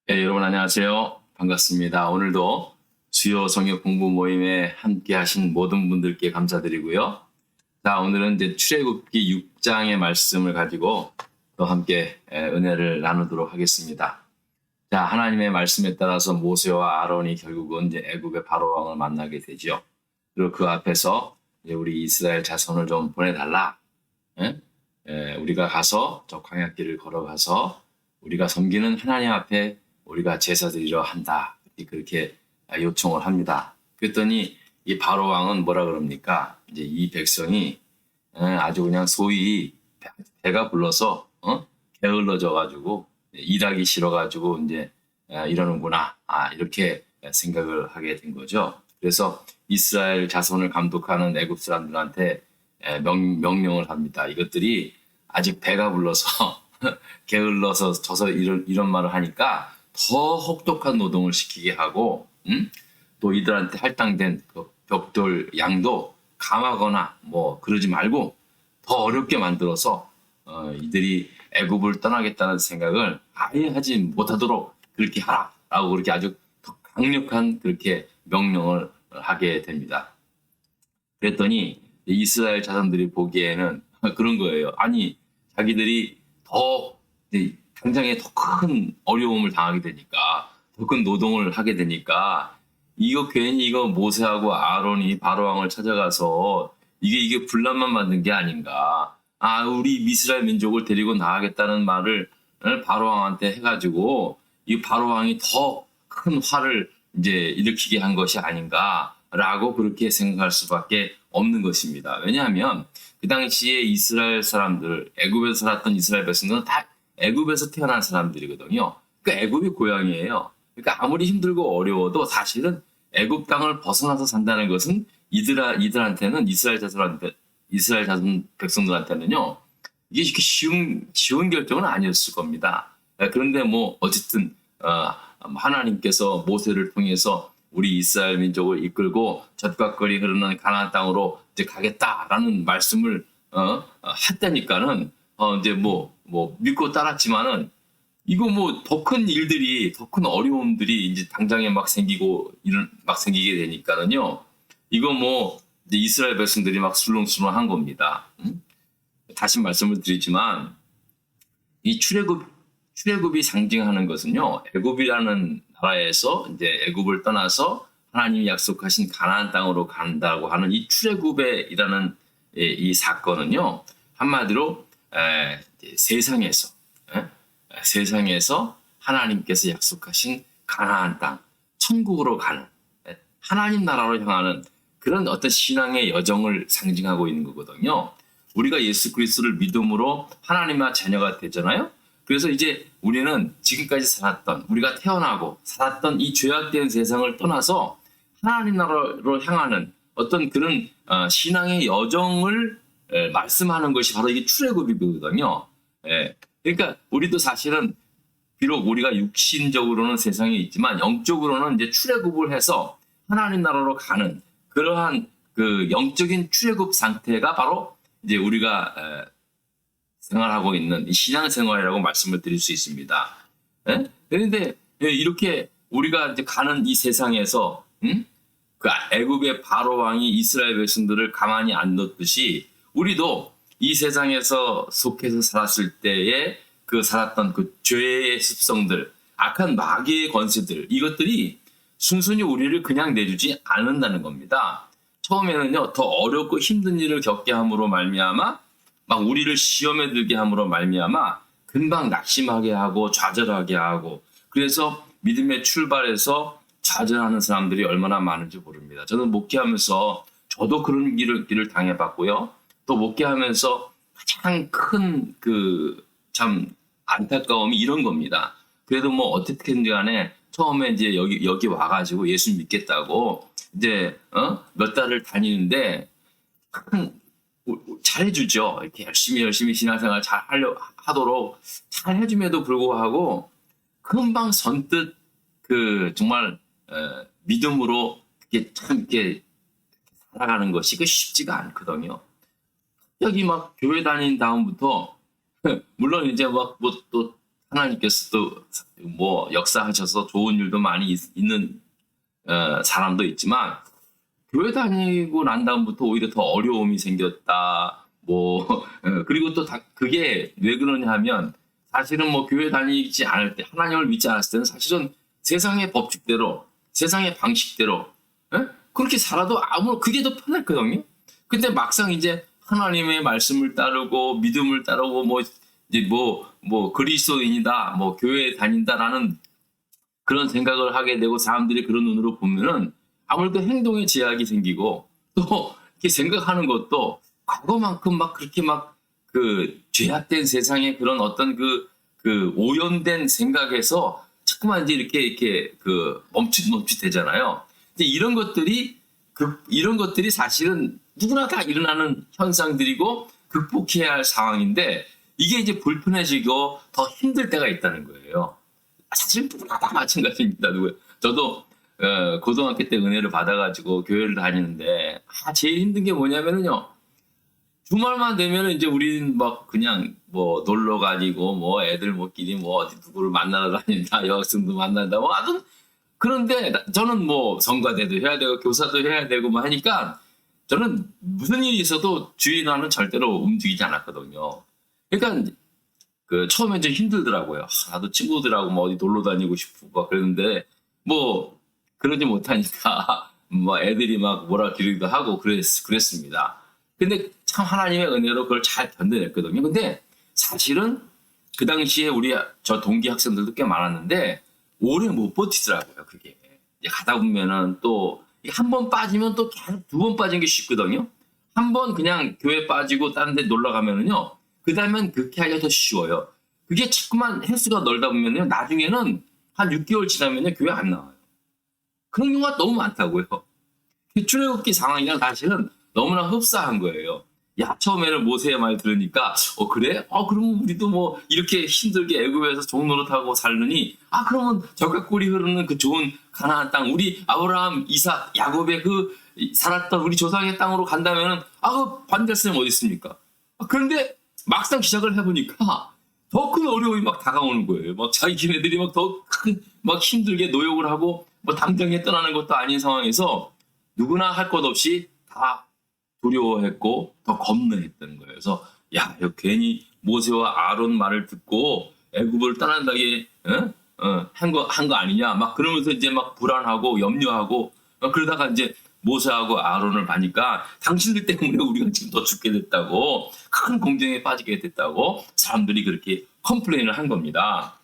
네, 여러분 안녕하세요. 반갑습니다. 오늘도 주요 성역 공부 모임에 함께 하신 모든 분들께 감사드리고요. 자, 오늘은 이제 출애굽기 6장의 말씀을 가지고 또 함께 은혜를 나누도록 하겠습니다. 자, 하나님의 말씀에 따라서 모세와 아론이 결국은 이제 애굽의 바로 왕을 만나게 되죠. 그리고 그 앞에서 이제 우리 이스라엘 자손을 좀 보내달라. 우리가 가서 저 광야길을 걸어가서 우리가 섬기는 하나님 앞에 우리가 제사 드리려 한다. 그렇게 요청을 합니다. 그랬더니 이 바로 왕은 뭐라 그럽니까? 이제 이 백성이 아주 그냥 소위 배가 불러서 게을러져 가지고 일하기 싫어 가지고 이제 이러는구나. 이렇게 생각을 하게 된 거죠. 그래서 이스라엘 자손을 감독하는 애굽 사람들한테 명령을 합니다. 이것들이 아직 배가 불러서 게을러서 져서 이런 말을 하니까 더 혹독한 노동을 시키게 하고, 또 이들한테 할당된 그 벽돌 양도 감하거나 뭐 그러지 말고 더 어렵게 만들어서 이들이 애굽을 떠나겠다는 생각을 아예 하지 못하도록 그렇게 하라라고 그렇게 아주 더 강력한 그렇게 명령을 하게 됩니다. 그랬더니 이스라엘 자손들이 보기에는 그런 거예요. 아니 자기들이 더 당장에 더 큰 어려움을 당하게 되니까 더 큰 노동을 하게 되니까 이거 괜히 이거 모세하고 아론이 바로 왕을 찾아가서 이게 분란만 만든 게 아닌가. 우리 이스라엘 민족을 데리고 나가겠다는 말을 바로 왕한테 해가지고 이 바로 왕이 더 큰 화를 이제 일으키게 한 것이 아닌가라고 그렇게 생각할 수밖에 없는 것입니다. 왜냐하면 그 당시에 이스라엘 사람들, 애굽에서 살았던 이스라엘 백성들은 다 애굽에서 태어난 사람들이거든요. 그러니까 애굽이 고향이에요. 그러니까 아무리 힘들고 어려워도 사실은 애굽 땅을 벗어나서 산다는 것은 이들한테는 이스라엘 자손 백성들한테는요. 이게 이렇게 쉬운 결정은 아니었을 겁니다. 그런데 뭐 어쨌든 하나님께서 모세를 통해서 우리 이스라엘 민족을 이끌고 젖과 꿀이 흐르는 가나안 땅으로 이제 가겠다라는 말씀을 했다니까는 이제 뭐 믿고 따랐지만은 이거 뭐 더 큰 일들이 더 큰 어려움들이 이제 당장에 막 생기게 되니까는요. 이거 뭐 이제 이스라엘 백성들이 막 술렁술렁한 겁니다. 다시 말씀을 드리지만 이 출애굽이 상징하는 것은요. 애굽이라는 나라에서 이제 애굽을 떠나서 하나님이 약속하신 가나안 땅으로 간다고 하는 이 출애굽이라는 이 사건은요. 한마디로 세상에서 하나님께서 약속하신 가나안 땅, 천국으로 가는 하나님 나라로 향하는 그런 어떤 신앙의 여정을 상징하고 있는 거거든요. 우리가 예수 그리스도를 믿음으로 하나님의 자녀가 되잖아요. 그래서 이제 우리는 지금까지 우리가 태어나고 살았던 이 죄악된 세상을 떠나서 하나님 나라로 향하는 어떤 그런 신앙의 여정을 말씀하는 것이 바로 이게 출애굽이거든요. 그러니까 우리도 사실은 비록 우리가 육신적으로는 세상에 있지만 영적으로는 이제 출애굽을 해서 하나님 나라로 가는 그러한 그 영적인 출애굽 상태가 바로 이제 우리가 생활하고 있는 이 신앙생활이라고 말씀을 드릴 수 있습니다. 그런데 이렇게 우리가 이제 가는 이 세상에서 그 애굽의 바로 왕이 이스라엘 백성들을 가만히 안 뒀듯이 우리도 이 세상에서 속해서 살았을 때에 살았던 그 죄의 습성들, 악한 마귀의 권세들 이것들이 순순히 우리를 그냥 내주지 않는다는 겁니다. 처음에는요 더 어렵고 힘든 일을 겪게 함으로 말미암아 막 우리를 시험에 들게 함으로 말미암아 금방 낙심하게 하고 좌절하게 하고 그래서 믿음의 출발에서 좌절하는 사람들이 얼마나 많은지 모릅니다. 저는 목회하면서 저도 그런 길을 당해봤고요. 또 목회하면서 가장 큰 참 안타까움이 이런 겁니다. 그래도 뭐 어떻게든지 간에 처음에 이제 여기 와가지고 예수 믿겠다고 이제 몇 달을 다니는데 잘해주죠. 이렇게 열심히 신앙생활 잘 하도록 잘 해줌에도 불구하고 금방 선뜻 정말 믿음으로 이렇게 살아가는 것이 쉽지가 않거든요. 여기 막 교회 다닌 다음부터 물론 이제 막 뭐 또 하나님께서 또 뭐 역사하셔서 좋은 일도 많이 있는 사람도 있지만 교회 다니고 난 다음부터 오히려 더 어려움이 생겼다. 뭐 그리고 또 그게 왜 그러냐 하면 사실은 뭐 교회 다니지 않을 때 하나님을 믿지 않았을 때는 사실은 세상의 법칙대로 세상의 방식대로 그렇게 살아도 그게 더 편했거든요. 근데 막상 이제 하나님의 말씀을 따르고 믿음을 따르고 뭐 이제 뭐 그리스도인이다, 뭐 교회에 다닌다라는 그런 생각을 하게 되고 사람들이 그런 눈으로 보면은 아무래도 행동에 제약이 생기고 또 이렇게 생각하는 것도 과거만큼 막 그렇게 막 그 죄악된 세상의 그런 어떤 그 오염된 생각에서 자꾸만 이제 이렇게 그 멈칫멈칫되잖아요. 근데 이런 것들이 사실은 누구나 다 일어나는 현상들이고 극복해야 할 상황인데 이게 이제 불편해지고 더 힘들 때가 있다는 거예요. 사실 누구나 다 마찬가지입니다. 저도 고등학교 때 은혜를 받아가지고 교회를 다니는데 제일 힘든 게 뭐냐면은요. 주말만 되면 이제 우리는 막 그냥 뭐 놀러 가지고 뭐 애들 뭐끼리 뭐 어디 누구를 만나러 다닌다, 여학생도 만난다, 뭐 아주 그런데 저는 뭐 성가대도 해야 되고 교사도 해야 되고 뭐 하니까 저는 무슨 일이 있어도 주일날은 절대로 움직이지 않았거든요. 그러니까 그 처음에 좀 힘들더라고요. 나도 친구들하고 뭐 어디 놀러 다니고 싶고 막 그랬는데 뭐 그러지 못하니까 뭐 애들이 막 뭐라 기르기도 하고 그랬습니다. 근데 참 하나님의 은혜로 그걸 잘 견뎌냈거든요. 근데 사실은 그 당시에 저 동기 학생들도 꽤 많았는데 오래 못 버티더라고요. 그게 이제 가다 보면은 또 한 번 빠지면 또 계속 두 번 빠진 게 쉽거든요. 한 번 그냥 교회 빠지고 다른 데 놀러 가면은요. 그 다음엔 그렇게 하기가 더 쉬워요. 그게 자꾸만 횟수가 넓다 보면요. 나중에는 한 6개월 지나면요. 교회 안 나와요. 그런 경우가 너무 많다고요. 출애굽기 상황이랑 사실은 너무나 흡사한 거예요. 야, 처음에는 모세의 말 들으니까 그래? 그러면 우리도 뭐 이렇게 힘들게 애굽에서 종노릇하고 살느니 그러면 적각골이 흐르는 그 좋은 가나안 땅 우리 아브라함, 이삭, 야곱의 그 살았던 우리 조상의 땅으로 간다면은 그 반대성이 어디 있습니까? 그런데 막상 시작을 해보니까 더 큰 어려움이 막 다가오는 거예요. 막 자기네들이 막 더 큰 막 힘들게 노역을 하고 뭐 당장에 떠나는 것도 아닌 상황에서 누구나 할 것 없이 다 두려워했고 더 겁내했던 거예요. 그래서 이거 괜히 모세와 아론 말을 듣고 애굽을 떠난다게 한 거 아니냐 막 그러면서 이제 막 불안하고 염려하고 그러다가 이제 모세하고 아론을 봐니까 당신들 때문에 우리가 지금 더 죽게 됐다고 큰 공경에 빠지게 됐다고 사람들이 그렇게 컴플레인을 한 겁니다.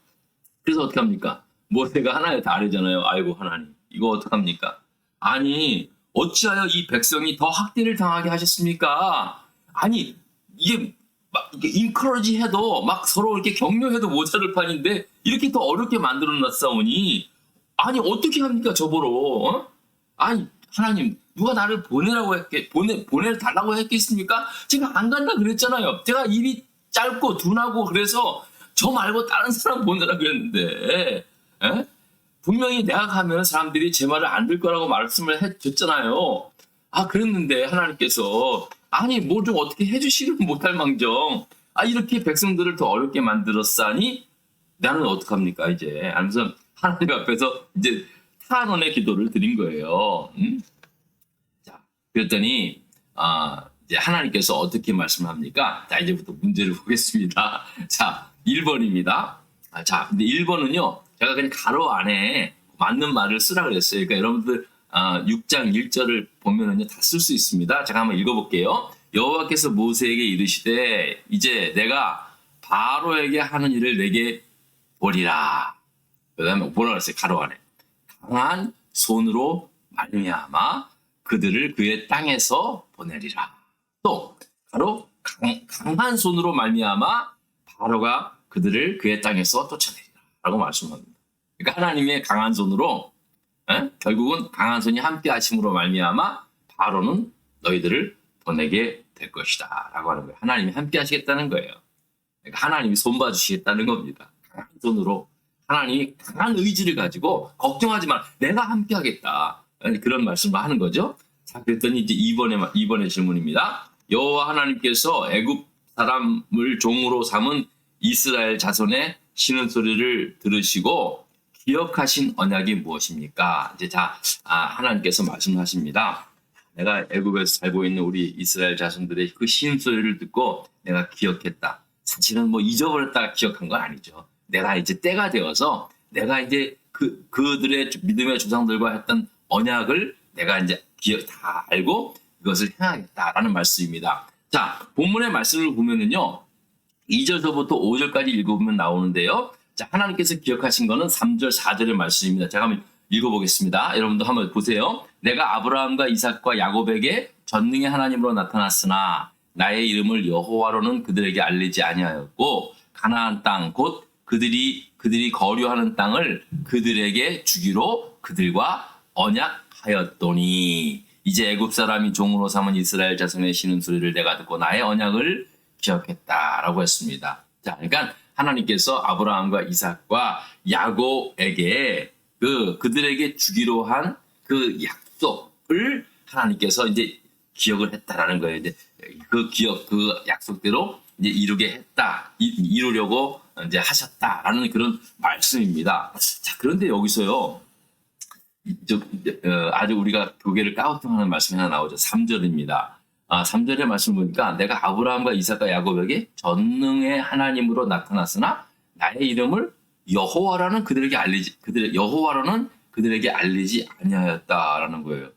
그래서 어떻게 합니까? 모세가 하나의 다르잖아요. 아이고 하나님 이거 어떡합니까? 아니 어찌하여 이 백성이 더 학대를 당하게 하셨습니까? 아니 이게 막 인커러지 해도 막 서로 이렇게 격려해도 모자랄 판인데 이렇게 더 어렵게 만들어 놨사오니 아니 어떻게 합니까 저보러? 아니 하나님 누가 나를 보내달라고 했겠습니까? 제가 안 간다 그랬잖아요. 제가 입이 짧고 둔하고 그래서 저 말고 다른 사람 보내라 그랬는데 분명히 내가 가면 사람들이 제 말을 안 들 거라고 말씀을 해줬잖아요. 그랬는데 하나님께서 아니 뭘 좀 어떻게 해주시면 못할 망정 이렇게 백성들을 더 어렵게 만들었사니 나는 어떡합니까 이제 하면서 하나님 앞에서 이제 탄원의 기도를 드린 거예요. 자, 그랬더니 이제 하나님께서 어떻게 말씀합니까? 자, 이제부터 문제를 보겠습니다. 자, 1번입니다. 자, 근데 1번은요. 제가 그냥 가로 안에 맞는 말을 쓰라 그랬어요. 그러니까 여러분들 6장 1절을 보면은요. 다 쓸 수 있습니다. 제가 한번 읽어볼게요. 여호와께서 모세에게 이르시되 이제 내가 바로에게 하는 일을 내게 보리라. 그 다음에 뭐라 그랬어요? 가로 안에. 강한 손으로 말미암아 그들을 그의 땅에서 보내리라. 또 가로 강한 손으로 말미암아 바로가 그들을 그의 땅에서 쫓아내리라 라고 말씀합니다. 그러니까 하나님의 강한 손으로 결국은 강한 손이 함께 하심으로 말미암아 바로는 너희들을 보내게 될 것이다 라고 하는 거예요. 하나님이 함께 하시겠다는 거예요. 그러니까 하나님이 손봐 주시겠다는 겁니다. 강한 손으로 하나님이 강한 의지를 가지고 걱정하지 마. 내가 함께 하겠다. 그런 말씀을 하는 거죠. 자, 그랬더니 이제 2번의 질문입니다. 여호와 하나님께서 애굽 사람을 종으로 삼은 이스라엘 자손의 쉬는 소리를 들으시고 기억하신 언약이 무엇입니까? 이제 하나님께서 말씀하십니다. 내가 애굽에서 살고 있는 우리 이스라엘 자손들의 그 쉬는 소리를 듣고 내가 기억했다. 사실은 뭐 잊어버렸다가 기억한 건 아니죠. 내가 이제 때가 되어서 내가 이제 그들의 믿음의 조상들과 했던 언약을 내가 이제 다 알고 이것을 행하겠다라는 말씀입니다. 자, 본문의 말씀을 보면은요. 2절서부터 5절까지 읽어보면 나오는데요. 자, 하나님께서 기억하신 거는 3절, 4절의 말씀입니다. 제가 한번 읽어보겠습니다. 여러분도 한번 보세요. 내가 아브라함과 이삭과 야곱에게 전능의 하나님으로 나타났으나 나의 이름을 여호와로는 그들에게 알리지 아니하였고 가나안 땅 곧 그들이 거류하는 땅을 그들에게 주기로 그들과 언약하였더니 이제 애굽 사람이 종으로 삼은 이스라엘 자손의 쉬는 소리를 내가 듣고 나의 언약을 기억했다라고 했습니다. 자, 그러니까 하나님께서 아브라함과 이삭과 야곱에게 그들에게 주기로 한 그 약속을 하나님께서 이제 기억을 했다라는 거예요. 이제 그 약속대로 이제 이루려고 이제 하셨다라는 그런 말씀입니다. 자, 그런데 여기서요, 아주 우리가 교계를 까우뚱하는 말씀이 하나 나오죠. 3절입니다. 3절의 말씀을 보니까 내가 아브라함과 이삭과 야곱에게 전능의 하나님으로 나타났으나 나의 이름을 여호와라는 그들에게 알리지 아니하였다라는 거예요.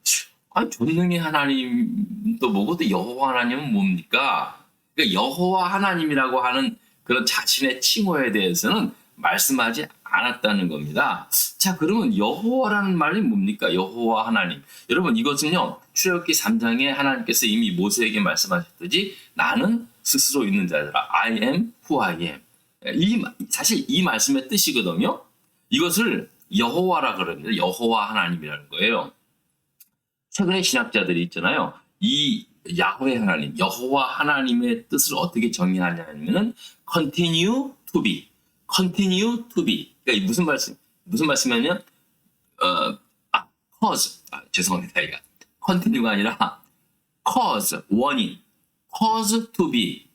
아니, 전능의 하나님도 뭐고 또 여호와 하나님은 뭡니까? 그러니까 여호와 하나님이라고 하는 그런 자신의 칭호에 대해서는 말씀하지 않았다는 겁니다. 자, 그러면 여호와라는 말이 뭡니까? 여호와 하나님. 여러분, 이것은요, 출애굽기 3장에 하나님께서 이미 모세에게 말씀하셨듯이 나는 스스로 있는 자들아. I am who I am. 사실 이 말씀의 뜻이거든요. 이것을 여호와라 그럽니다. 여호와 하나님이라는 거예요. 최근에 신학자들이 있잖아요. 이 야훼 하나님, 여호와 하나님의 뜻을 어떻게 정의하냐면은 continue to be. 그러니까 무슨 말씀이냐면 cause. 죄송합니다. 이거 continue가 아니라 cause, 원인. cause to be.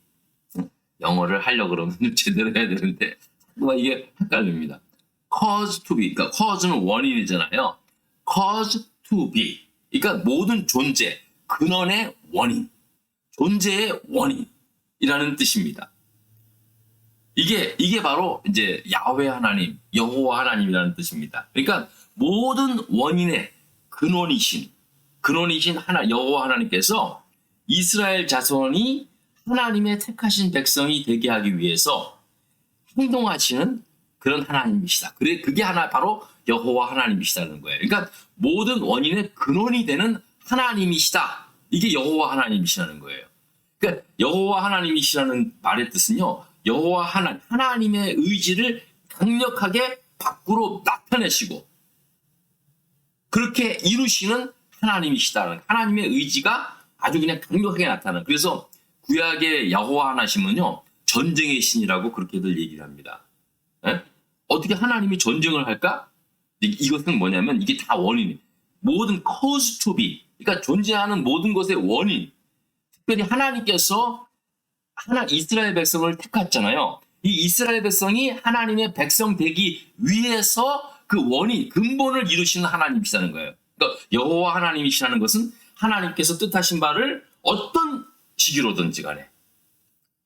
영어를 하려고 그러면 제대로 해야 되는데 이게 헷갈립니다. cause to be. 그러니까 cause는 원인이잖아요. cause to be. 그러니까 모든 존재, 근원의 원인, 존재의 원인이라는 뜻입니다. 이게 바로 이제 야훼 하나님, 여호와 하나님이라는 뜻입니다. 그러니까 모든 원인의 근원이신 여호와 하나님께서 이스라엘 자손이 하나님의 택하신 백성이 되게 하기 위해서 행동하시는 그런 하나님이시다. 그게 바로 여호와 하나님이시다는 거예요. 그러니까 모든 원인의 근원이 되는 하나님이시다. 이게 여호와 하나님이시라는 거예요. 그러니까 여호와 하나님이시라는 말의 뜻은요. 여호와 하나님의 의지를 강력하게 밖으로 나타내시고 그렇게 이루시는 하나님이시다는 하나님의 의지가 아주 그냥 강력하게 나타나는. 그래서 구약의 여호와 하나님은요. 전쟁의 신이라고 그렇게들 얘기를 합니다. 네? 어떻게 하나님이 전쟁을 할까? 이것은 뭐냐면 이게 다 원인이에요. 모든 cause to be. 그러니까 존재하는 모든 것의 원인. 특별히 하나님께서 이스라엘 백성을 택했잖아요. 이 이스라엘 백성이 하나님의 백성 되기 위해서 그 원인, 근본을 이루시는 하나님이시라는 거예요. 그러니까 여호와 하나님이시라는 것은 하나님께서 뜻하신 바를 어떤 시기로든지 간에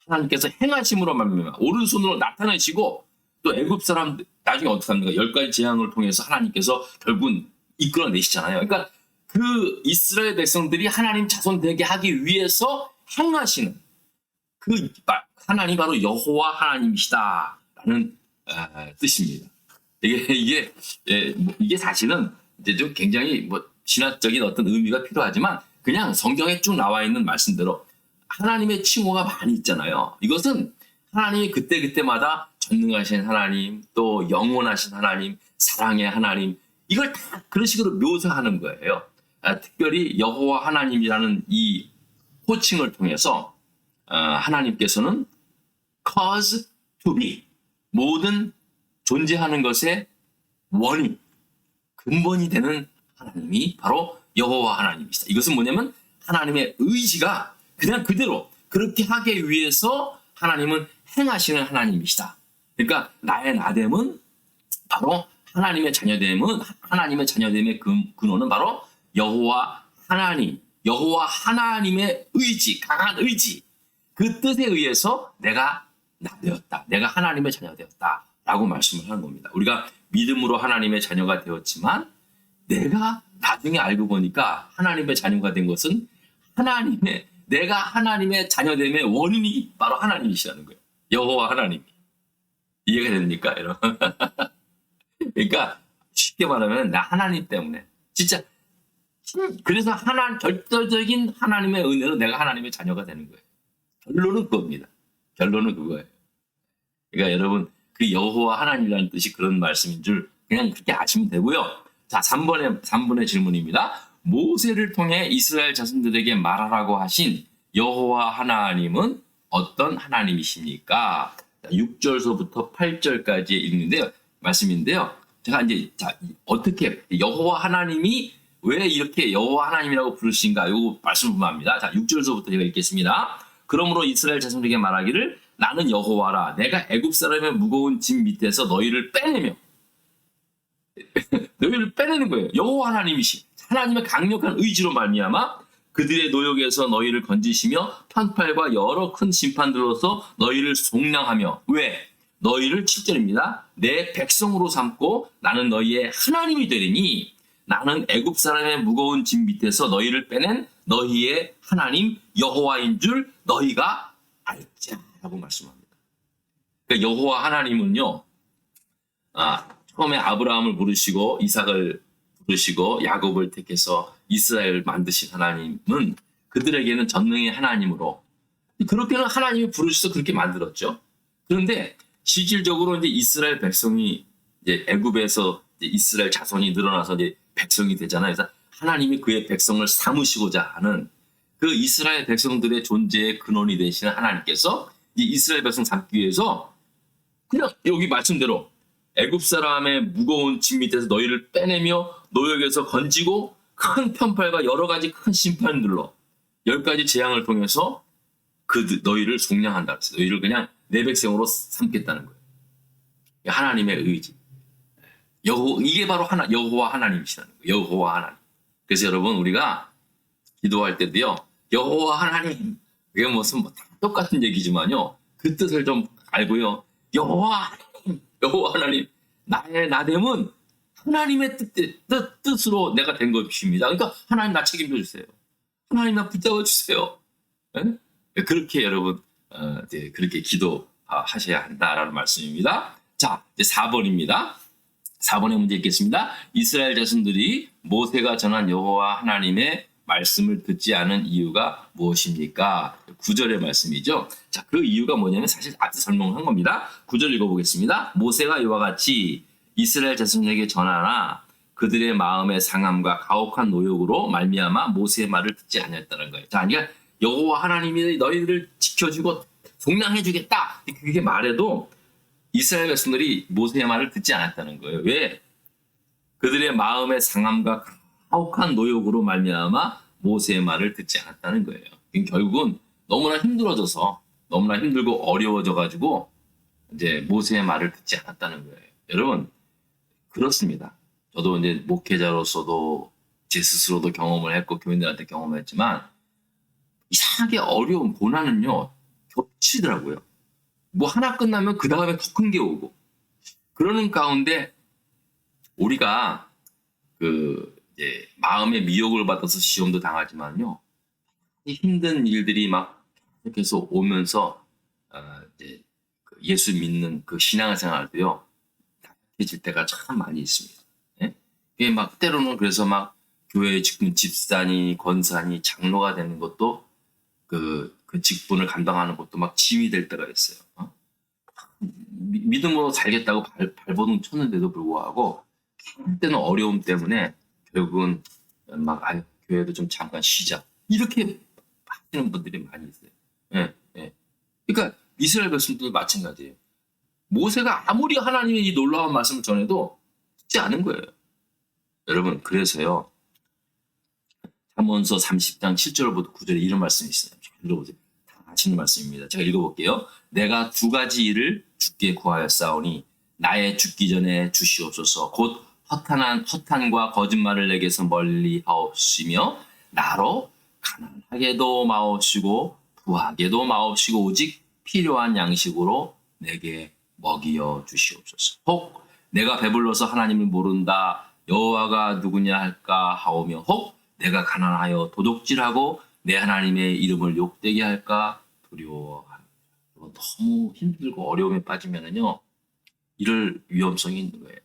하나님께서 행하심으로 말미암아 오른손으로 나타내시고 또 애굽 사람 나중에 어떻게 합니까? 10가지 재앙을 통해서 하나님께서 결국은 이끌어내시잖아요. 그러니까 그 이스라엘 백성들이 하나님 자손 되게 하기 위해서 행하시는 그 하나님 바로 여호와 하나님이시다라는 뜻입니다. 이게 사실은 이제 좀 굉장히 신학적인 어떤 의미가 필요하지만 그냥 성경에 쭉 나와 있는 말씀대로 하나님의 칭호가 많이 있잖아요. 이것은 하나님이 그때마다 전능하신 하나님, 또 영원하신 하나님, 사랑의 하나님, 이걸 다 그런 식으로 묘사하는 거예요. 특별히 여호와 하나님이라는 이 호칭을 통해서 하나님께서는 cause to be, 모든 존재하는 것의 원인, 근본이 되는 하나님이 바로 여호와 하나님이시다. 이것은 뭐냐면 하나님의 의지가 그냥 그대로 그렇게 하기 위해서 하나님은 행하시는 하나님이시다. 그러니까 나의 나됨은 바로 하나님의 자녀됨의 근원은 바로 여호와 하나님, 여호와 하나님의 의지, 강한 의지, 그 뜻에 의해서 내가 나되었다, 내가 하나님의 자녀 되었다라고 말씀을 하는 겁니다. 우리가 믿음으로 하나님의 자녀가 되었지만 내가 나중에 알고 보니까 하나님의 자녀가 된 것은 내가 하나님의 자녀됨의 원인이 바로 하나님이시라는 거예요. 여호와 하나님이. 이해가 됩니까, 여러분? 그러니까 쉽게 말하면 나 하나님 때문에 진짜, 그래서 결정적인 하나님의 은혜로 내가 하나님의 자녀가 되는 거예요. 결론은 그겁니다. 결론은 그거예요. 그러니까 여러분, 그 여호와 하나님이라는 뜻이 그런 말씀인 줄 그냥 그렇게 아시면 되고요. 자, 3번의 질문입니다. 모세를 통해 이스라엘 자손들에게 말하라고 하신 여호와 하나님은 어떤 하나님이십니까? 6절서부터 8절까지 읽는데요. 말씀인데요. 제가 이제 어떻게 여호와 하나님이 왜 이렇게 여호와 하나님이라고 부르신가, 이거 말씀을 보면 합니다. 자, 6절서부터 제가 읽겠습니다. 그러므로 이스라엘 자손에게 말하기를 나는 여호와라. 내가 애굽 사람의 무거운 짐 밑에서 너희를 빼내며 너희를 빼내는 거예요. 여호와 하나님이시, 하나님의 강력한 의지로 말미암아 그들의 노역에서 너희를 건지시며 편팔과 여러 큰 심판들로서 너희를 속량하며, 왜? 너희를 7절입니다. 내 백성으로 삼고 나는 너희의 하나님이 되리니 나는 애굽 사람의 무거운 짐 밑에서 너희를 빼낸 너희의 하나님 여호와인 줄 너희가 알자라고 말씀합니다. 그러니까 여호와 하나님은요, 처음에 아브라함을 부르시고 이삭을 부르시고 야곱을 택해서 이스라엘을 만드신 하나님은 그들에게는 전능의 하나님으로, 그렇게는 하나님이 부르셔서 그렇게 만들었죠. 그런데 실질적으로 이제 이스라엘 백성이 이제 애굽에서 이스라엘 자손이 늘어나서 이제 백성이 되잖아요. 그래서 하나님이 그의 백성을 삼으시고자 하는 그 이스라엘 백성들의 존재의 근원이 되시는 하나님께서 이 이스라엘 백성 삼기 위해서 그냥 여기 말씀대로 애굽 사람의 무거운 짐 밑에서 너희를 빼내며 노역에서 건지고 큰 편팔과 여러 가지 큰 심판들로 10가지 재앙을 통해서 너희를 속량한다 그랬어요. 너희를 그냥 내 백성으로 삼겠다는 거예요. 하나님의 의지. 이게 바로 여호와 하나님이시라는 거예요. 여호와 하나님. 그래서 여러분, 우리가 기도할 때도요, 여호와 하나님, 그게 무슨 다 똑같은 얘기지만요, 그 뜻을 좀 알고요. 여호와 하나님, 나의 나됨은 하나님의 뜻으로 내가 된 것입니다. 그러니까 하나님 나 책임져 주세요. 하나님 나 붙잡아 주세요. 네? 그렇게 여러분, 그렇게 기도하셔야 한다라는 말씀입니다. 자, 이제 4번입니다. 4번의 문제 읽겠습니다. 이스라엘 자손들이 모세가 전한 여호와 하나님의 말씀을 듣지 않은 이유가 무엇입니까? 9절의 말씀이죠. 자, 그 이유가 뭐냐면 사실 앞서 설명한 겁니다. 9절 읽어보겠습니다. 모세가 이와 같이 이스라엘 자손에게 전하나 그들의 마음의 상함과 가혹한 노역으로 말미암아 모세의 말을 듣지 않았다는 거예요. 자, 그러니까 여호와 하나님이 너희들을 지켜주고 속량해주겠다, 그게 말해도 이스라엘 백성들이 모세의 말을 듣지 않았다는 거예요. 왜? 그들의 마음의 상함과 가혹한 노역으로 말미암아 모세의 말을 듣지 않았다는 거예요. 결국은 너무나 힘들어져서, 너무나 힘들고 어려워져가지고 이제 모세의 말을 듣지 않았다는 거예요. 여러분, 그렇습니다. 저도 이제 목회자로서도 제 스스로도 경험을 했고 교인들한테 경험했지만 이상하게 어려운 고난은요 겹치더라고요. 뭐 하나 끝나면 그 다음에 더 큰 게 오고, 그러는 가운데 우리가 이제 마음의 미혹을 받아서 시험도 당하지만요, 힘든 일들이 막 계속 오면서 이제 예수 믿는 그 신앙생활도요 해질 때가 참 많이 있습니다. 예? 이게 막 때로는 그래서 막 교회 지금 집사니 권사니 장로가 되는 것도 그 직분을 감당하는 것도 막 지휘될 때가 있어요. 믿음으로 살겠다고 발버둥 쳤는데도 불구하고 때는 어려움 때문에 결국은 막 교회도 좀 잠깐 쉬자 이렇게 하시는 분들이 많이 있어요. 예, 예. 그러니까 이스라엘 백성들도 마찬가지예요. 모세가 아무리 하나님의 이 놀라운 말씀을 전해도 듣지 않은 거예요. 여러분, 그래서요 잠언서 30장 7절부터 9절에 이런 말씀이 있어요. 잘 읽어보세요. 다 아시는 말씀입니다. 제가 읽어볼게요. 내가 두 가지 일을 주께 구하였사오니 나의 죽기 전에 주시옵소서. 곧 허탄과 거짓말을 내게서 멀리 하옵시며 나로 가난하게도 마옵시고 부하게도 마옵시고 오직 필요한 양식으로 내게 먹이어 주시옵소서. 혹 내가 배불러서 하나님을 모른다 여호와가 누구냐 할까 하오며 혹 내가 가난하여 도둑질하고 내 하나님의 이름을 욕되게 할까 두려워하노라. 너무 힘들고 어려움에 빠지면은요 이럴 위험성이 있는 거예요.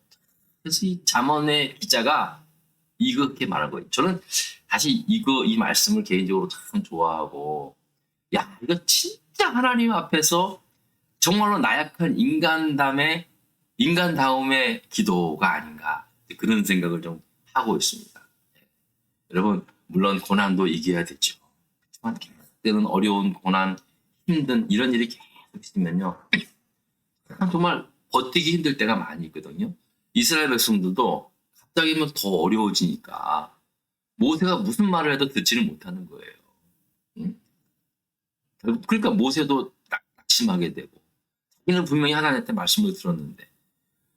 그래서 이 잠언의 기자가 이렇게 말한 거예요. 저는 다시 이 말씀을 개인적으로 참 좋아하고, 야, 이거 진짜 하나님 앞에서 정말로 나약한 인간다움의 기도가 아닌가 그런 생각을 좀 하고 있습니다. 여러분 물론 고난도 이겨야 되죠. 하지만 때는 어려운 고난, 힘든 이런 일이 계속 있으면요 정말 버티기 힘들 때가 많이 있거든요. 이스라엘 백성들도 갑자기면 더 어려워지니까 모세가 무슨 말을 해도 듣지를 못하는 거예요. 응? 그러니까 모세도 낙심하게 되고 자기는 분명히 하나님한테 말씀을 들었는데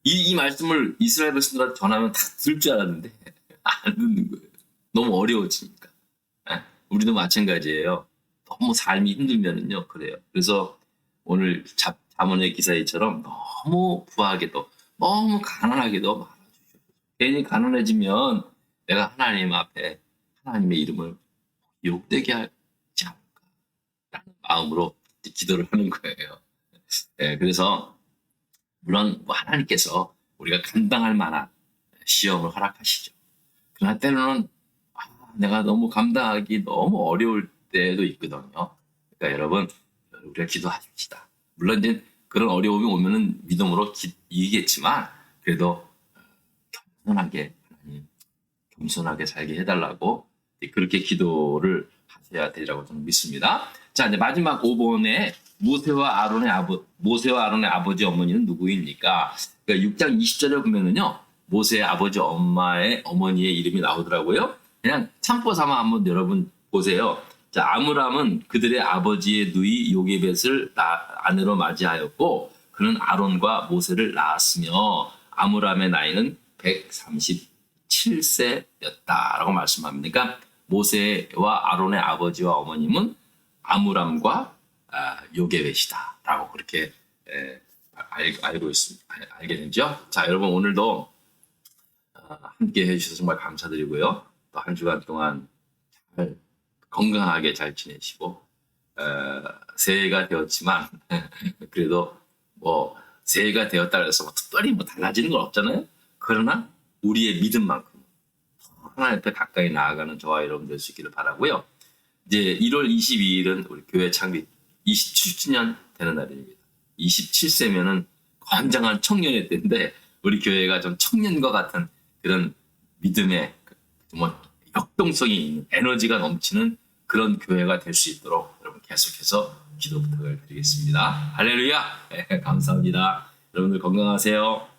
이 말씀을 이스라엘 백성들한테 전하면 다 들을 줄 알았는데 안 듣는 거예요. 너무 어려워지니까. 우리도 마찬가지예요. 너무 삶이 힘들면은요 그래요. 그래서 오늘 잠언의 기사이처럼 너무 부하게도 너무 가난하게도 말아주셔. 괜히 가난해지면 내가 하나님 앞에 하나님의 이름을 욕되게 하지 않을까라는 마음으로 기도를 하는 거예요. 그래서 물론 하나님께서 우리가 감당할 만한 시험을 허락하시죠. 그러나 때로는 내가 너무 감당하기 너무 어려울 때도 있거든요. 그러니까 여러분 우리가 기도합시다. 물론 이제 그런 어려움이 오면은 믿음으로 이기겠지만 그래도 겸손하게 하나님 겸손하게 살게 해달라고 그렇게 기도를 하셔야 되리라고 저는 믿습니다. 자 이제 마지막 5번에 모세와 아론의 아버지 어머니는 누구입니까? 그러니까 6장 20절에 보면은요 모세의 아버지 어머니의 이름이 나오더라고요. 그냥 참고 삼아 한번 여러분 보세요. 자, 아므람은 그들의 아버지의 누이 요게벳을 아내로 맞이하였고 그는 아론과 모세를 낳았으며 아므람의 나이는 137세였다라고 말씀합니다. 그러니까 모세와 아론의 아버지와 어머님은 아므람과 요게벳이다라고 그렇게 알고 있습니다. 알게 되죠. 자, 여러분 오늘도 함께 해주셔서 정말 감사드리고요. 또 한 주간 동안 건강하게 잘 지내시고 새해가 되었지만 그래도 뭐 새해가 되었다 그래서 뭐 특별히 뭐 달라지는 건 없잖아요. 그러나 우리의 믿음만큼 하나님 앞에 가까이 나아가는 저와 여러분 될 수 있기를 바라고요. 이제 1월 22일은 우리 교회 창립 27주년 되는 날입니다. 27세면은 건장한 청년의 때인데 우리 교회가 좀 청년과 같은 그런 믿음의 정말 역동성이 있는 에너지가 넘치는 그런 교회가 될 수 있도록 여러분 계속해서 기도 부탁을 드리겠습니다. 할렐루야! 감사합니다. 여러분들 건강하세요.